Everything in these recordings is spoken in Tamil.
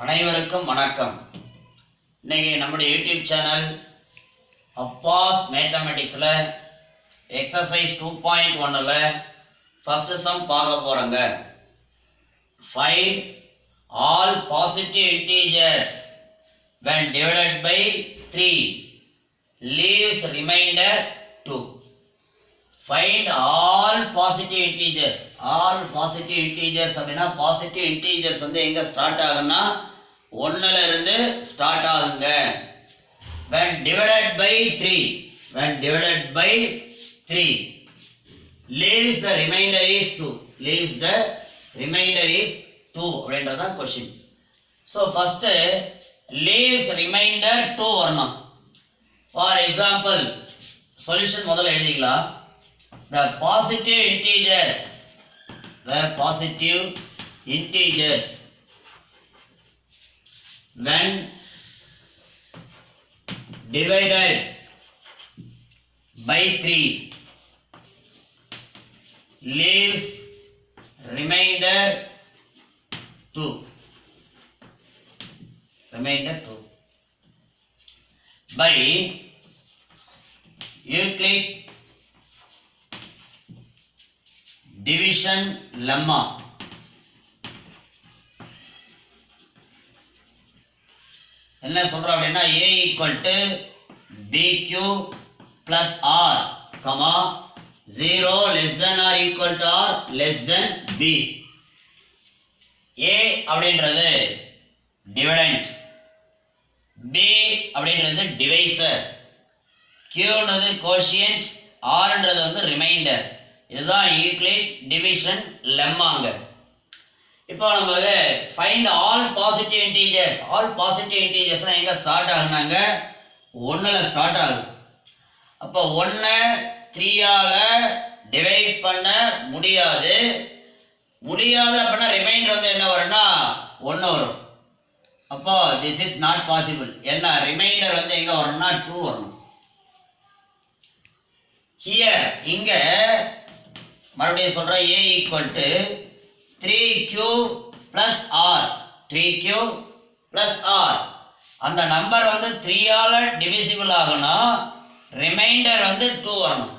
அனைவருக்கும் வணக்கம். இன்னைக்கு நம்முடைய யூடியூப் சேனல் அப்பாஸ் மேத்தமெட்டிக்ஸில் எக்ஸசைஸ் 2.1ல் ஃபஸ்ட்டு சம் பார்க்க போகிறோங்க. Find all positive integers when divided by 3 leaves remainder 2. Find all positive integers. All positive integers அப்படின்னா பாசிட்டிவ் இன்டீஜர்ஸ் வந்து எங்க ஸ்டார்ட் ஆகும்னா 1ல இருந்து ஸ்டார்ட் ஆகுங்க. when divided by 3 leaves the remainder is 2 அப்படின்றதா question. so first leaves remainder 2 வரணும். for example solution முதல்ல எழுதிக்கலாம். the positive integers when divided by 3 leaves remainder 2 by Euclid division lemma. என்ன சொல்றோம் அப்படின்னா a equal to bq plus r, 0 less than or equal to r less than b. a அப்படின்றது டிவிடெண்ட், b அப்படின்றது டிவைசர், qன்றது கோஷியன்ட், rன்றது வந்து ரிமைண்டர். இதுதான் யூக்ளிட் டிவிஷன் லெம்மாங்க. இப்போ நம்ம find all positive integers. All positive இன்டீஜர்ஸ்லாம் எங்கே ஸ்டார்ட் ஆகுனாங்க? 1ல் ஸ்டார்ட் ஆகுது. அப்போ 1 3ஆல் டிவைட் பண்ண முடியாது அப்படின்னா ரிமைண்டர் வந்து என்ன வரும்னா 1 வரும். அப்போ திஸ் இஸ் நாட் பாசிபிள். என்ன ரிமைண்டர் வந்து எங்கே வரணும்னா 2 வரணும். ஹியர் இங்க மறுபடியும் சொல்ற a equal to 3q plus r. அந்த நம்பர் வந்து 3ஆல டிவிசிபிள் ஆகணும், ரிமைண்டர் வந்து 2 வரணும்.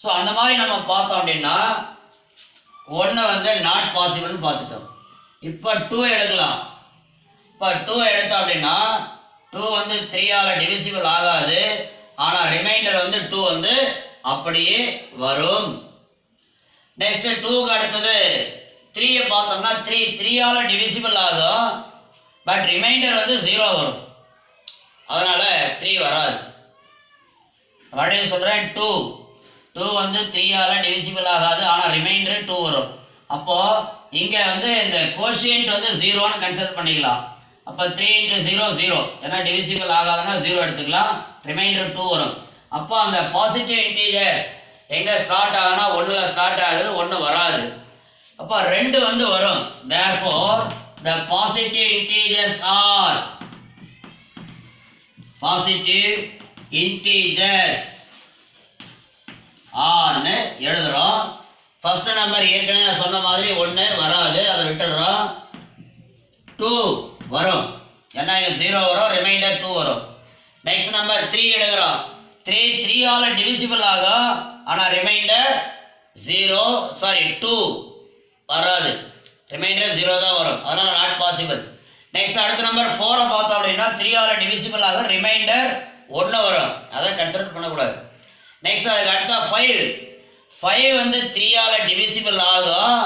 ஸோ அந்த மாதிரி நம்ம பார்த்தோம் அப்படின்னா 1 வந்து நாட் பாசிபிள்னு பார்த்துட்டோம். இப்போ 2 எடுக்கலாம். இப்போ 2 எடுத்தோம் அப்படின்னா 2 வந்து 3ஆல டிவிசிபிள் ஆகாது, ஆனால் ரிமைண்டர் வந்து 2 வந்து அப்படியே வரும். நெக்ஸ்ட் 2க்கு அடுத்தது 3 பார்த்தோம்னா 3ஆல டிவிசிபிள் ஆகும், பட் ரிமைண்டர் வந்து 0 வரும், அதனால 3 வராது. மறுபடியும் சொல்றேன், 2 வந்து 3ஆல டிவிசிபிள் ஆகாது, ஆனால் ரிமைண்டர் 2 வரும். அப்போ இங்க வந்து இந்த கோஷியன்ட் வந்து 0ன்னு கன்சிடர் பண்ணிக்கலாம். அப்போ 3 × 0 0, ஏன்னா டிவிசிபிள் ஆகாதுன்னா 0 எடுத்துக்கலாம், ரிமைண்டர் 2 வரும். அப்போ அந்த பாசிட்டிவ் இன்டீஜர்ஸ் எங்க ஸ்டார்ட் ஆகுனா 1ல ஸ்டார்ட் ஆகுது, 1 வராது. அப்போ 2 வந்து வரும். therefore the positive integers are ன்னு எழுதுறோம். ஃபர்ஸ்ட் நம்பர் ஏற்கனவே நான் சொன்ன மாதிரி 1 வராது, அதை விட்டுடுறோம். 2 வரும், ஏன்னா இங்க 0 வரும், ரிமைண்டர் 2 வரும். நெக்ஸ்ட் நம்பர் 3 எடுக்கிறோம். 3ஆல டிவிசிபிள் ஆகும், ஆனால் ரிமைண்டர் 2 வராது, ரிமைண்டர் 0 தான் வரும், அதனால நாட் பாசிபிள். நெக்ஸ்ட் அடுத்த நம்பர் 4 பார்த்தோம் அப்படின்னா 3ஆல டிவிசிபிள் ஆகும், ரிமைண்டர் 1 வரும், அதை கன்சிடர் பண்ணக்கூடாது. நெக்ஸ்ட் அதுக்கு அடுத்த 5 வந்து 3ஆல டிவிசிபிள் ஆகும்,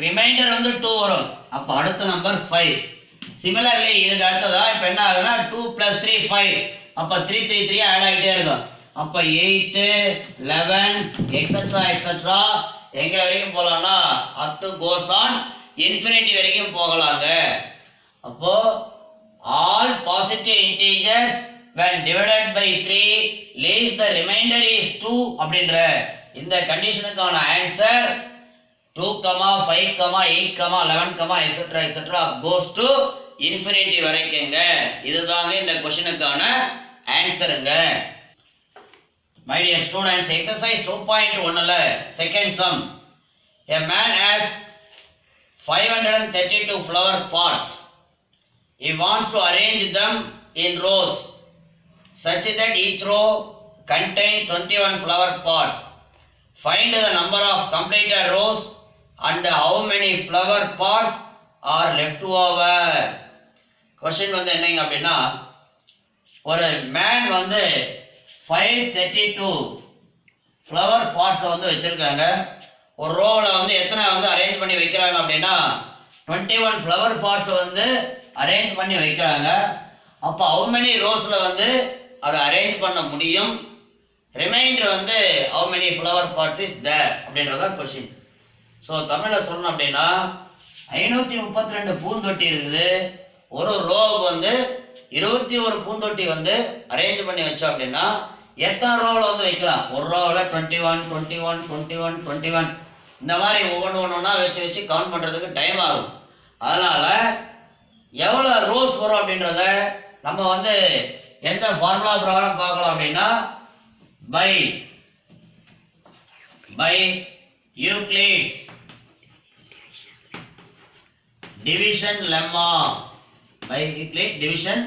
ரிமைண்டர் வந்து 2 வரும். அப்போ அடுத்த நம்பர் 5. சிமிலர்லி இதுக்கு அடுத்ததா இப்போ என்ன ஆகுதுன்னா 2 + 3 5. அப்போ 3 3 3 ஆட் ஆகிட்டே இருக்கும். அப்போ 8 11 எக்ஸெட்ரா எங்க வரைக்கும் போகலாம்னா up to goes on infinity வரைக்கும் போகலாங்க. அப்போ all positive integers when divided by 3 leaves the remainder is 2 அப்படின்ற இந்த கண்டிஷனுக்கான answer 2, 5, 8, 11, etcetera goes to infinity வரைக்குங்க. இதுதாங்க இந்த क्वेश्चनக்கான ஆன்சருங்க. My dear students, exercise 2.1ல second sum. A man has 532 flower pots. He wants to arrange them in rows such that each row contain 21 flower pots. Find the number of completed rows and how many flower pots are left over. Question வந்து என்னங்க அப்படின்னா, ஒரு மேன் வந்து 532 ஃப்ளவர் பாட்ஸை வந்து வச்சுருக்காங்க. ஒரு ரோவில் வந்து எத்தனை வந்து அரேஞ்ச் பண்ணி வைக்கிறாங்க அப்படின்னா 21 ஃப்ளவர் பாட்ஸை வந்து அரேஞ்ச் பண்ணி வைக்கிறாங்க. அப்போ how many ரோஸில் வந்து அதை அரேஞ்ச் பண்ண முடியும், ரிமைண்டர் வந்து how many flower pots is there அப்படின்றதான் கொஸ்டின். ஸோ தமிழில் சொல்லணும் அப்படின்னா 532 பூந்தொட்டி இருக்குது. ஒரு ரோவுக்கு வந்து 21 பூந்தொட்டி வந்து அரேஞ்ச் பண்ணி வச்சோம் அப்படின்னா எத்தனை ரோவில் வந்து வைக்கலாம்? ஒரு ரோவில் 21 21 21 21 இந்த மாதிரி ஒவ்வொன்றா வச்சு வச்சு கவுண்ட் பண்ணுறதுக்கு டைம் ஆகும். அதனால் எவ்வளோ ரோஸ் வரும் அப்படின்றத நம்ம வந்து எந்த ஃபார்முலா பிரகாரம் பார்க்கலாம் அப்படின்னா by Euclid's division lemma. By Euclid division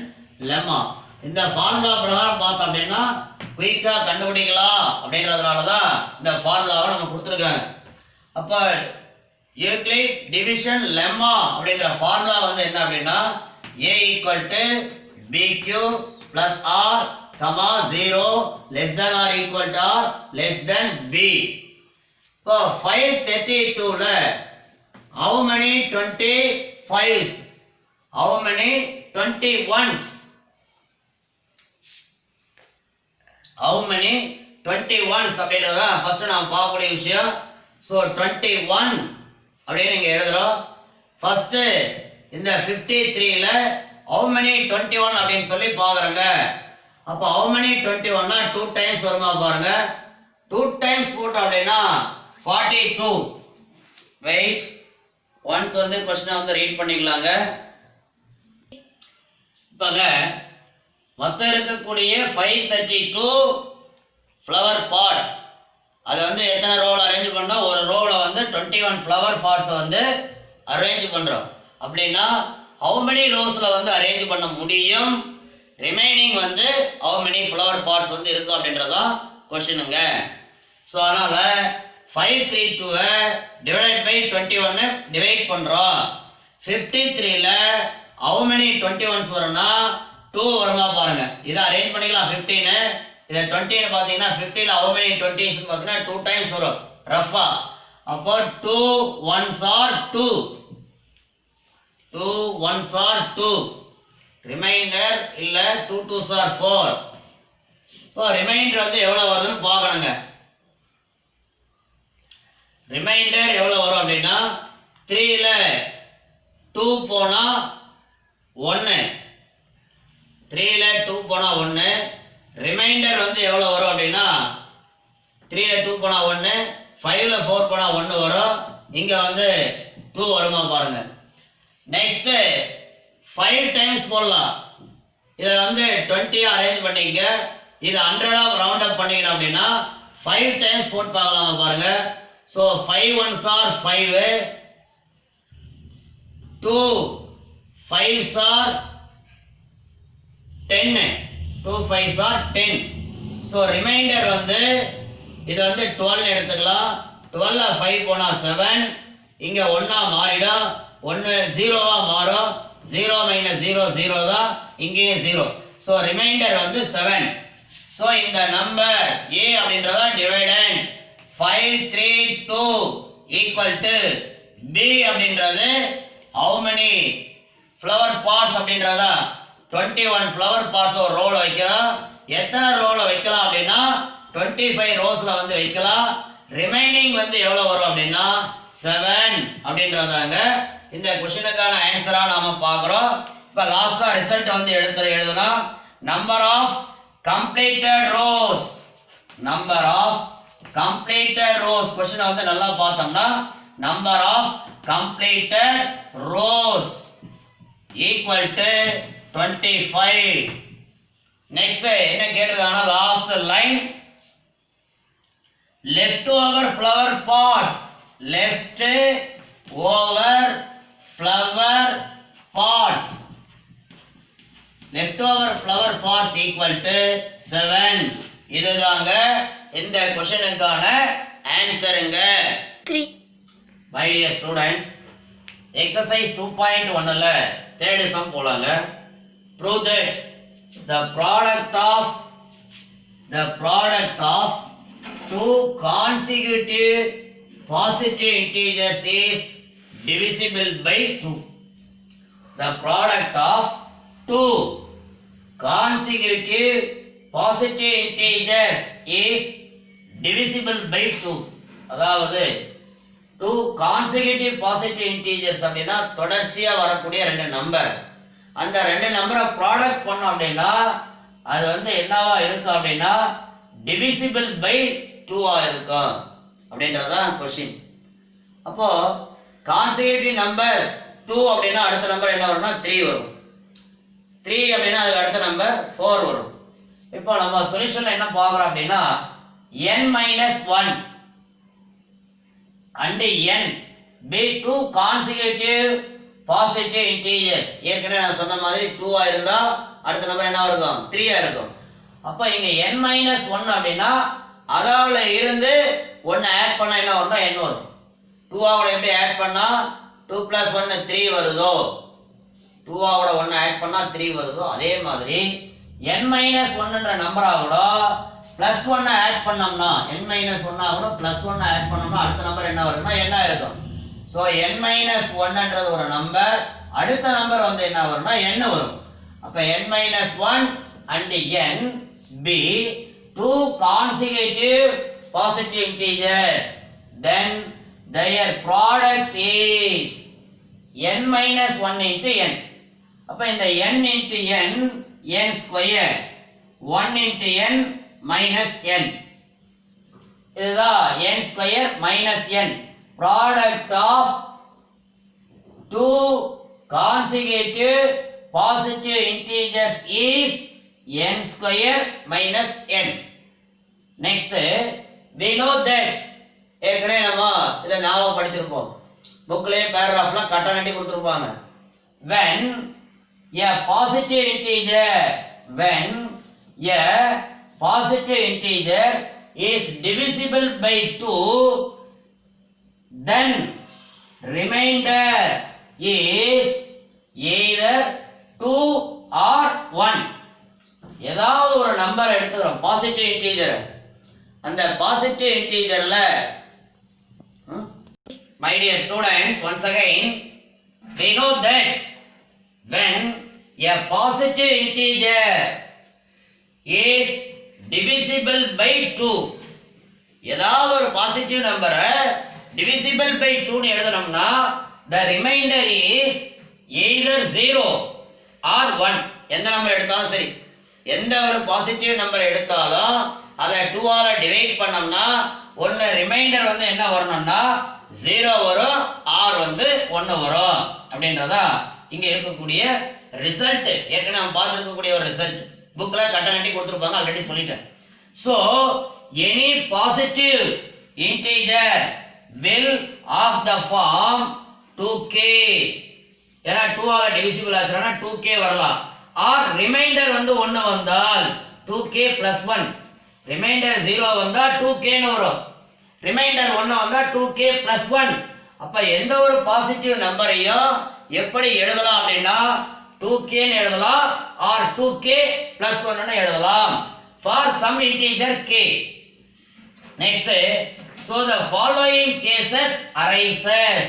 lemma இந்த ஃபார்முலா பிரகாரம் பார்த்தோம் அப்படின்னா குயிக்காக கண்டுபிடிக்கலாம் அப்படின்றதுனால தான் இந்த ஃபார்முலாவை நம்ம கொடுத்துருக்காங்க. அப்போ யூக்ளிட் டிவிஷன் லெம்மா அப்படின்ற ஃபார்முலா வந்து என்ன அப்படின்னா A equal to BQ plus R, 0 less than R equal to R less than B. இப்போ 532ல how many 25s, how many 21s, how many 21s அப்படின்றத ஃபர்ஸ்ட் நாம பார்க்கக்கூடிய விஷயம். ஸோ 21 அப்படின்னு இங்கே எழுதுறோம். ஃபர்ஸ்ட் இந்த 53ல how many 21 அப்படின்னு சொல்லி பார்க்குறோங்க. அப்போ how many 21னா 2 டைம்ஸ் வருமா பாருங்க. 2 டைம்ஸ் போட்டோம் அப்படின்னா 42. வெயிட் ஒன்ஸ் வந்து கொஸ்டினை வந்து ரீட் பண்ணிக்கலாங்க. இப்போங்க மொத்தம் இருக்கக்கூடிய 532 ஃப்ளவர் பாட்ஸ் அதை வந்து எத்தனை ரோவில் அரேஞ்ச் பண்ணோம்? ஒரு ரோவில் வந்து 21 ஃப்ளவர் பாட்ஸை வந்து அரேஞ்ச் பண்ணுறோம். அப்படின்னா how many ரோஸில் வந்து அரேஞ்ச் பண்ண முடியும், ரிமைனிங் வந்து how many ஃப்ளவர் பாட்ஸ் வந்து இருக்கும் அப்படின்றதான் கொஸ்டினுங்க. ஸோ அதனால் 532 டிவைட் பை 21 டிவைட் பண்ணுறோம். 53ல how many 21s வரும்னா 2 வருமா பாருங்க. இதை அரேஞ்ச் பண்ணிக்கலாம். 15 இதை 20 பார்த்தீங்கன்னா 15ல how many 20s பார்த்தீங்கன்னா 2 டைம்ஸ் வரும் ரஃபா. அப்போ 2 1s are 2, 2 1s are 2, reminder இல்லை 2 2s are 4. இப்போ ரிமைண்டர் வந்து எவ்வளோ வருதுன்னு பார்க்கணுங்க. ரிமைண்டர் எவ்வளோ வரும் அப்படின்னா 3ல 2 போனால் 1, 3ல 2 போனால் 1. ரிமைண்டர் வந்து எவ்வளோ வரும் அப்படின்னா 3ல 2 போனால் 1, 5ல 4 போனால் 1 வரும். இங்கே வந்து 2 வருமா பாருங்க. நெக்ஸ்ட்டு 5 டைம்ஸ் போடலாம். இதை வந்து 20 அரேஞ்ச் பண்ணிக்க. இது 100 ரவுண்ட் அப் பண்ணிக்கணும் அப்படின்னா 5 டைம்ஸ் போட்டு பார்க்கலாமா பாருங்க. So 5 1s are 5, 2 5s are 10, 2 5s are 10. So remainder வந்து இது வந்து 12 எடுத்துக்கலாம். 12ல 5 போனால் 7, இங்கே 1 மாறிடும், 1 0 மாறும். 0 - 0 0 தான், இங்கேயும் 0. ஸோ ரிமைண்டர் வந்து 7. ஸோ இந்த நம்பர் A அப்படின்றதா டிவைடண்ட் 532 ஈக்குவல் டு B அப்படின்றது how many ஃப்ளவர் பாட்ஸ் அப்படின்றதா 21 ஃப்ளவர் பாட்ஸ் ஒரு ரோல வைக்கலாம். எத்தனை ரோல வைக்கலாம் அப்படின்னா 25 ரோஸ்ல வந்து வைக்கலாம். ரிமைனிங் வந்து எவ்வளோ வரும் அப்படின்னா 7 அப்படின்றதாங்க இந்த கொஸ்டினுக்கான ஆன்சரா நாம பார்க்குறோம். இப்போ லாஸ்டா ரிசல்ட் வந்து எழுதுனா number of completed rows, number of completed rows question வந்து நல்லா பார்த்தோம்னா number of completed rows equal to 25. next என்ன கேட்டிருக்காங்க last line leftover flower pots, left over flower pots leftover flower pots equal to 7. இதுதாங்க இந்த क्वेश्चनக்கான ஆன்சருங்க. 3. My dear students, exercise 2.1 ல third sum போலாங்க. Prove that the product of two consecutive positive integers is divisible by 2. The product of two consecutive positive integers is divisible by 2. அதாவது two consecutive positive integers அப்படின்னா தொடர்ச்சியா வரக்கூடிய ரெண்டு நம்பர். அந்த ரெண்டு நம்பரை ப்ராடக்ட் பண்ணோம் அப்படின்னா அது வந்து என்னவா இருக்கும் அப்படின்னா divisible by 2 ஆ இருக்கும் அப்படின்றதான் क्वेश्चन. அப்போ consecutive numbers 2 அப்படின்னா அடுத்த நம்பர் என்ன வரும்னா 3 வரும். 3 அப்படின்னா அதுக்கு அடுத்த நம்பர் 4 வரும். இப்போ நம்ம சொல்யூஷன்ல என்ன பார்க்கறோம் அப்படின்னா n - 1 and n be two consecutive positive integers. ஏற்கனவே நான் சொன்ன மாதிரி 2 ஆ இருந்தா அடுத்த நம்பர் என்ன இருக்கும் 3 ஆ இருக்கும். அப்ப இங்க n - 1 அப்படின்னா அதால இருந்து 1 ஆட் பண்ணா என்ன வரும்னா n வரும். 2 ஆவோட எப்படி ஆட் பண்ணா 2 + 1 3 வருதோ 2 ஆவோட 1 ஆட் பண்ணா 3 வருதோ அதே மாதிரி n - 1ன்ற நம்பர் ஆவோட +1 ஆட் பண்ணோம்னா n - 1 ஆவோட +1 ஆட் பண்ணோம்னா அடுத்த நம்பர் என்ன வரும்னா என்ன இருக்கும். சோ n - 1ன்றது ஒரு நம்பர், அடுத்த நம்பர் வந்து என்ன வரும்னா n வரும். அப்ப n - 1 and n be two consecutive positive integers, then their product is n - 1 into n. அப்ப இந்த n into n n square 1 into n minus n இதுதான் n square minus n. Product of two consecutive positive integers is n square minus n. Next we know that ஏற்கனவே நம்ம இத ஞாபகம் படிச்சிருப்போம். புக்லயே பேராகிராஃப்ல கட்டணட்டி கொடுத்திருப்பாங்க. When a positive integer is divisible by 2, then remainder is either 2 or 1. ஏதாவது ஒரு நம்பர் எடுத்துக்கிறோம் பாசிட்டிவ் இன்டிஜர். அந்த positive இன்டிஜர்ல my dear students, once again we know that when a positive integer is divisible by 2, ஏதாவது ஒரு பாசிட்டிவ் நம்பரை divisible by 2 னு எழுதணும்னா the remainder is either 0 or 1. எந்த நம்பர் எடுத்தாலும் சரி, எந்த ஒரு பாசிட்டிவ் நம்பர் எடுத்தாலும் அதை 2 ஆல டிவைட் பண்ணோம்னா ஒன்னு ரிமைண்டர் வந்து என்ன வரணும்னா 0 வரும், r வந்து 1 வரும் அப்படின்றதா இங்க இருக்கக்கூடிய ரிசல்ட். ஏற்கனவே நம்ம பார்த்துருக்கக்கூடிய ஒரு ரிசல்ட் புக்ல கட்டணட்டி கொடுத்துருப்பாங்க, ஆல்ரெடி சொல்லிட்டேன். So any positive integer will of the form 2k, ஏன்னா 2 ஆல டிவிசிபிள் ஆச்சுன்னா 2k வரலாம். ஆர் ரிமைண்டர் வந்து 1 வந்தால் 2k + 1, ரிமைண்டர் 0 வந்தா 2k னு வரும், ரிமைண்டர் 1 வந்தா 2k + 1. அப்ப எந்த ஒரு பாசிட்டிவ் நம்பரையும் எப்படி எழுதலாம் அப்படின்னா 2k னு எழுதலாம் ஆர் 2k + 1 னு எழுதலாம் for some integer k. Next, so the following cases arises.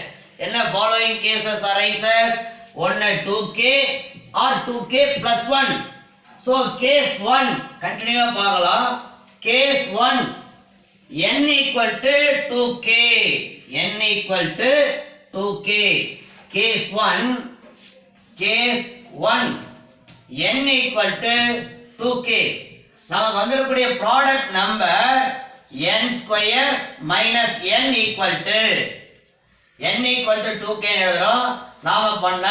என்ன following cases arises? 1 2k or 2k + 1. so case 1 continue பார்க்கலாம். case 1 n equal to 2k, n equal to 2k. case 1 n equal to 2k. நமக்கு வந்திருக்கக்கூடிய product number n square minus n equal to 2k எழுதுறோம். நாம பண்ண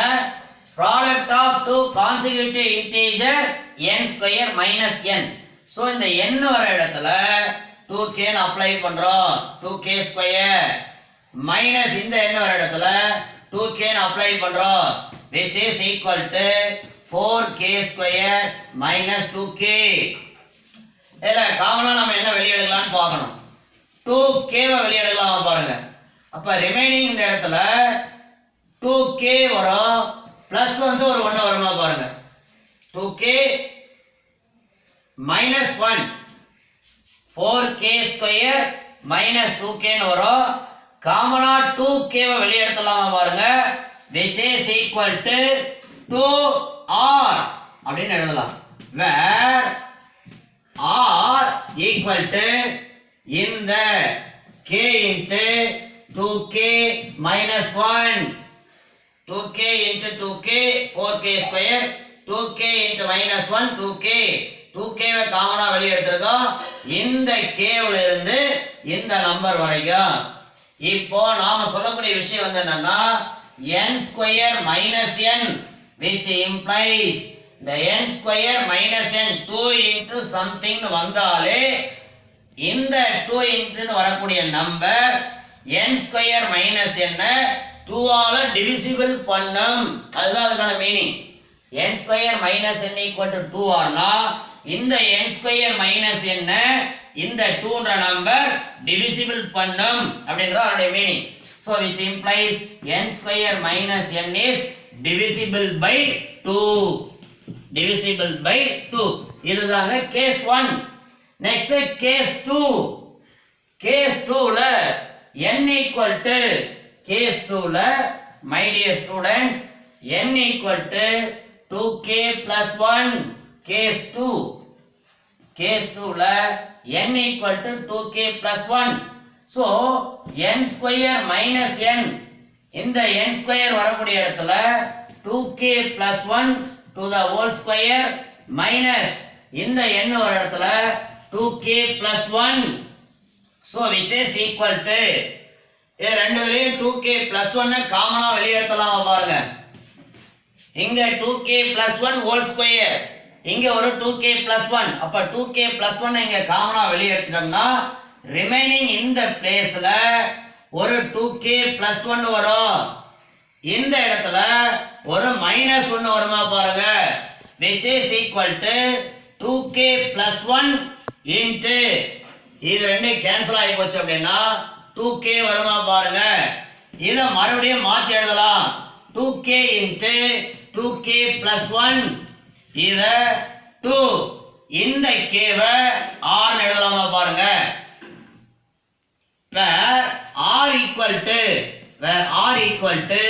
product of two consecutive integer n square minus n. so இந்த n வர இடத்துல 2k னு அப்ளை பண்றோம், 2k square minus இந்த n வர இடத்துல 2k னு அப்ளை பண்றோம் which is equal to 4k square minus 2k. இதில் காமனாக நம்ம என்ன வெளியே எடுக்கலாம்னு பார்க்கணும். 2kவை வெளியே எடுக்கலாம் பாருங்க. அப்போ ரிமைனிங் இந்த இடத்துல 2k வரும், ப்ளஸ் வந்து ஒரு 1 வருமா பாருங்க. 2k minus 1 4k square minus 2kன்னு வரும். காமனா 2kவை வெளியே எடுத்துலாமா பாருங்க. which is equal to 2r அப்படின்னு எழுதலாம். where r equal to இந்த k into 2k minus 1 2k into 2k 4k square 2k into minus 1 2k 2k வை காமனா வெளியே எடுத்துருக்கோம். இந்த k ல இருந்து இந்த நம்பர் வரைக்கும். இப்போ நாம சொல்லக்கூடிய விஷயம் வந்து என்னன்னா n square minus n which implies the n square minus n 2 into something வந்தாலே இந்த 2 into வரக்கூடிய number n square minus n 2 ஆல டிவிசிபிள் பண்ணும். அதுதான் அதுக்கான meaning. n square minus n equal to 2r னா இந்த n square minus n இந்த 2ன்ற நம்பர் டிவிசிபிள் பண்ணும் அப்படிங்கறது அதோட meaning. So which implies n square minus n is divisible by 2. Divisible by 2. இதுதாங்க case 1. Next case 2. Case 2 ல n equal to case 2 ல my dear students n equal to 2k plus 1. Case 2. Case 2 ல n equal to 2k plus 1. So n square minus n இந்த n square வரக்கூடிய இடத்துல 2k plus 1 to the whole square minus இந்த n வர இடத்துல 2k plus 1. So which is equal to இது ரெண்டுலயும் 2k plus 1 காமனா வெளியே எடுத்தலாமா பாருங்க. இங்க 2k plus 1 whole square இங்க ஒரு 2k plus 1. அப்ப 2k plus 1 இங்க காமனா வெளியே எடுத்துட்டோம்னா ரிமைனிங் இந்த பிளேஸ்ல ஒரு 2k plus 1 வரும். இந்த இடத்துல ஒரு minus 1 வருமா பாருங்க. which is equal to 2k plus 1 into இது ரெண்டு கேன்சல் ஆகி போச்சு அப்படின்னா 2k வருமா பாருங்க. இத மறுபடியும் மாத்தி எழுதலாம். 2k into 2k plus 1 இத 2 இந்த k வை r ன்னு எழுதலாமா பாருங்க. where r equal to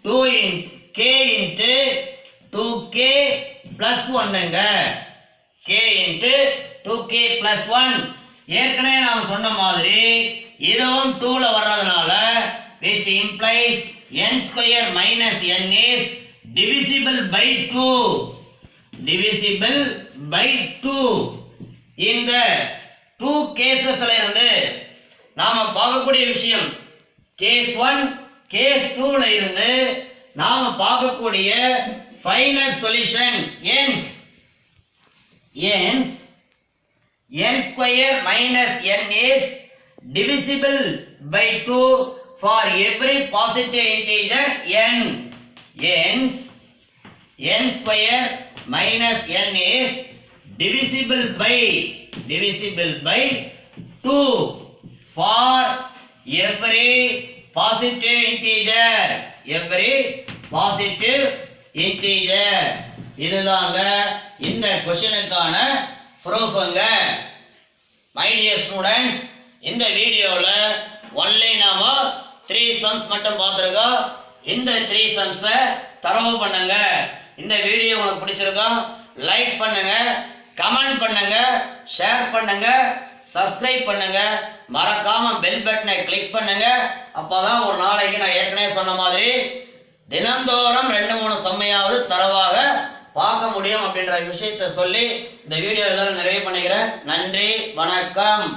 2 in k into 2k plus 1ங்க. k into 2k plus 1 ஏற்கனவே நாம சொன்ன மாதிரி இதுவும் 2 ல வர்றதுனால which implies n square minus n is divisible by 2. Divisible by 2. இந்த 2 கேसेसல இருந்து நாம பார்க்கக்கூடிய விஷயம் கேஸ் 1 கேஸ் 2 ல இருந்து நாம பார்க்கக்கூடிய final solution n square minus n is divisible by 2 for every positive integer n. n square minus n is divisible by 2 for every positive integer. இதுதாங்க இந்த क्वेश्चनக்கான ப்ரூஃப்ங்க. my dear students இந்த வீடியோல only நாம 3 sums மட்டும் பார்த்திருக்கோம். இந்த 3 sums தரவு பண்ணுங்க. இந்த வீடியோ உங்களுக்கு பிடிச்சிருக்கா லைக் பண்ணுங்க, கமெண்ட் பண்ணுங்க, ஷேர் பண்ணுங்க, சப்ஸ்கிரைப் பண்ணுங்க, மறக்காம பெல் பட்டனை கிளிக் பண்ணுங்க. அப்பதான் ஒரு நாளைக்கு நான் ஏற்கனவே சொன்ன மாதிரி தினந்தோறும் 2-3 சம்மையாவது தரவாக பார்க்க முடியும் அப்படின்ற விஷயத்தை சொல்லி இந்த வீடியோ எல்லாரும் நிறைவு பண்ணிக்கிறேன். நன்றி, வணக்கம்.